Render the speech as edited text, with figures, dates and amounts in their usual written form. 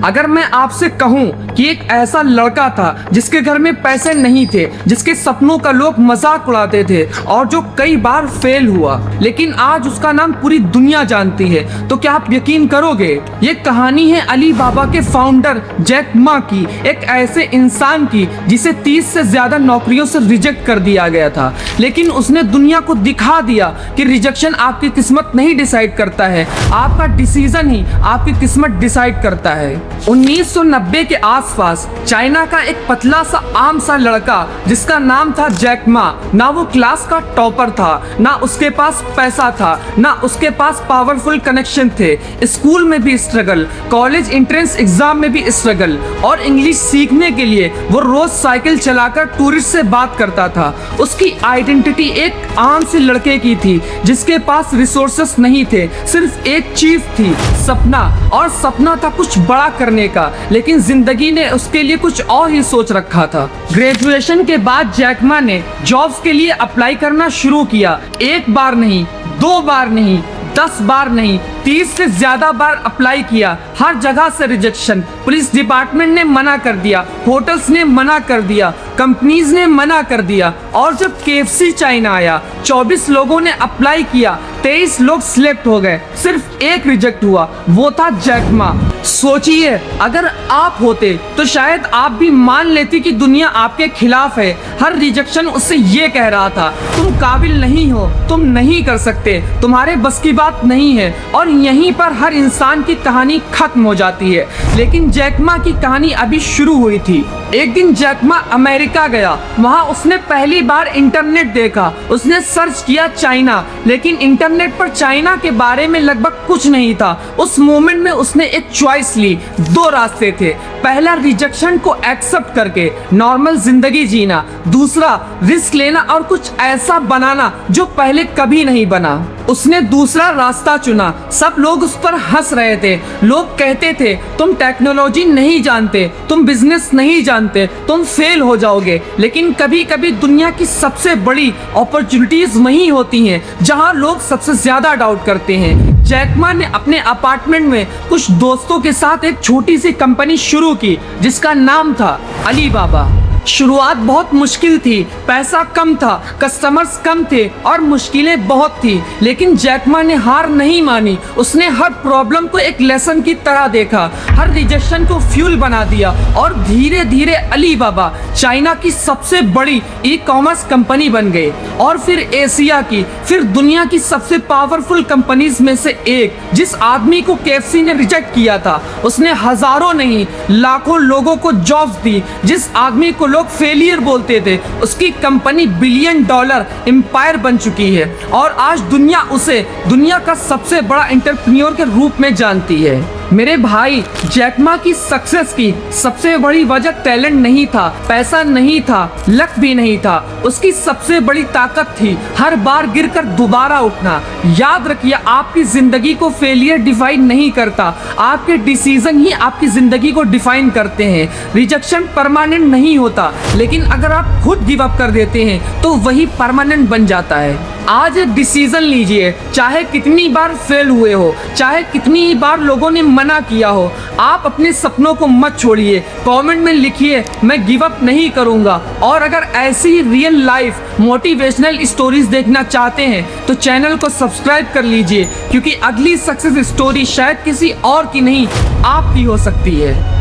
अगर मैं आपसे कहूं कि एक ऐसा लड़का था जिसके घर में पैसे नहीं थे, जिसके सपनों का लोग मजाक उड़ाते थे और जो कई बार फेल हुआ, लेकिन आज उसका नाम पूरी दुनिया जानती है, तो क्या आप यकीन करोगे? ये कहानी है अली बाबा के फाउंडर जैक मा की, एक ऐसे इंसान की जिसे 30 से ज्यादा नौकरियों से रिजेक्ट कर दिया गया था, लेकिन उसने दुनिया को दिखा दिया कि रिजेक्शन आपकी किस्मत नहीं डिसाइड करता है, आपका डिसीजन ही आपकी किस्मत डिसाइड करता है। 1990 के आसपास चाइना का एक पतला सा आम सा लड़का जिसका नाम था जैक मा, ना वो क्लास का टॉपर था, ना उसके पास पैसा था, ना उसके पास पावरफुल कनेक्शन थे। स्कूल में भी स्ट्रगल, कॉलेज एंट्रेंस एग्जाम में भी स्ट्रगल, और इंग्लिश सीखने के लिए वो रोज साइकिल चलाकर टूरिस्ट से बात करता था। उसकी आइडेंटिटी एक आम से लड़के की थी जिसके पास रिसोर्सेस नहीं थे, सिर्फ एक चीज थी, सपना। और सपना था कुछ बड़ा करने का, लेकिन जिंदगी ने उसके लिए कुछ और ही सोच रखा था। ग्रेजुएशन के बाद जैक मा ने जॉब्स के लिए अप्लाई करना शुरू किया। एक बार नहीं, 2 बार नहीं, 10 बार नहीं, 30 से ज्यादा बार अप्लाई किया। हर जगह से रिजेक्शन। पुलिस डिपार्टमेंट ने मना कर दिया, होटल्स ने मना कर दिया, कंपनीज ने मना कर दिया। और जब KFC चाइना आया, 24 लोगों ने अप्लाई किया, 23 लोग सिलेक्ट हो गए, सिर्फ एक रिजेक्ट हुआ, वो था जैक मा। सोचिए, अगर आप होते तो शायद आप भी मान लेती कि दुनिया आपके खिलाफ है। हर रिजेक्शन उससे ये कह रहा था, तुम काबिल नहीं हो, तुम नहीं कर सकते, तुम्हारे बस की बात नहीं है। और यहीं पर हर इंसान की कहानी खत्म हो जाती है, लेकिन जैक मा की कहानी अभी शुरू हुई थी। एक दिन जैक मा अमेरिका गया, वहाँ उसने पहली बार इंटरनेट देखा। उसने सर्च किया चाइना, लेकिन इंटरनेट पर चाइना के बारे में लगभग कुछ नहीं था। उस मोमेंट में उसने एक चॉइस ली। 2 रास्ते थे, पहला रिजेक्शन को एक्सेप्ट करके नॉर्मल जिंदगी जीना, दूसरा रिस्क लेना और कुछ ऐसा बनाना जो पहले कभी नहीं बना। उसने दूसरा रास्ता चुना। सब लोग उस पर हंस रहे थे, लोग कहते थे तुम टेक्नोलॉजी नहीं जानते, तुम बिजनेस नहीं जानते, तुम फेल हो जाओगे। लेकिन कभी कभी दुनिया की सबसे बड़ी अपॉर्चुनिटीज वही होती हैं जहां लोग सबसे ज्यादा डाउट करते हैं। जैक मा ने अपने अपार्टमेंट में कुछ दोस्तों के साथ एक छोटी सी कंपनी शुरू की जिसका नाम था अली बाबा। शुरुआत बहुत मुश्किल थी, पैसा कम था, कस्टमर्स कम थे और मुश्किलें बहुत थी, लेकिन जैक मा ने हार नहीं मानी। उसने हर प्रॉब्लम को एक लेसन की तरह देखा, हर रिजेक्शन को फ्यूल बना दिया और धीरे धीरे अली बाबा चाइना की सबसे बड़ी ई-कॉमर्स कंपनी बन गई, और फिर एशिया की, फिर दुनिया की सबसे पावरफुल कंपनीज में से एक। जिस आदमी को KFC ने रिजेक्ट किया था, उसने हजारों नहीं लाखों लोगों को जॉब्स दी। जिस आदमी को लोग फेलियर बोलते थे, उसकी कंपनी $1 बिलियन एम्पायर बन चुकी है, और आज दुनिया उसे दुनिया का सबसे बड़ा एंटरप्रेन्योर के रूप में जानती है। मेरे भाई, जैक मा की सक्सेस की सबसे बड़ी वजह टैलेंट नहीं था, पैसा नहीं था, लक भी नहीं था। उसकी सबसे बड़ी ताकत थी हर बार गिरकर दोबारा उठना। याद रखिए, आपकी जिंदगी को फेलियर डिफाइन नहीं करता, आपके डिसीजन ही आपकी जिंदगी को डिफाइन करते हैं। रिजेक्शन परमानेंट नहीं होता, लेकिन अगर आप खुद गिव अप कर देते हैं तो वही परमानेंट बन जाता है। आज एक डिसीजन लीजिए, चाहे कितनी बार फेल हुए हो, चाहे कितनी ही बार लोगों ने मना किया हो, आप अपने सपनों को मत छोड़िए। कमेंट में लिखिए, मैं गिव अप नहीं करूंगा। और अगर ऐसी रियल लाइफ मोटिवेशनल स्टोरीज देखना चाहते हैं तो चैनल को सब्सक्राइब कर लीजिए, क्योंकि अगली सक्सेस स्टोरी शायद किसी और की नहीं, आपकी हो सकती है।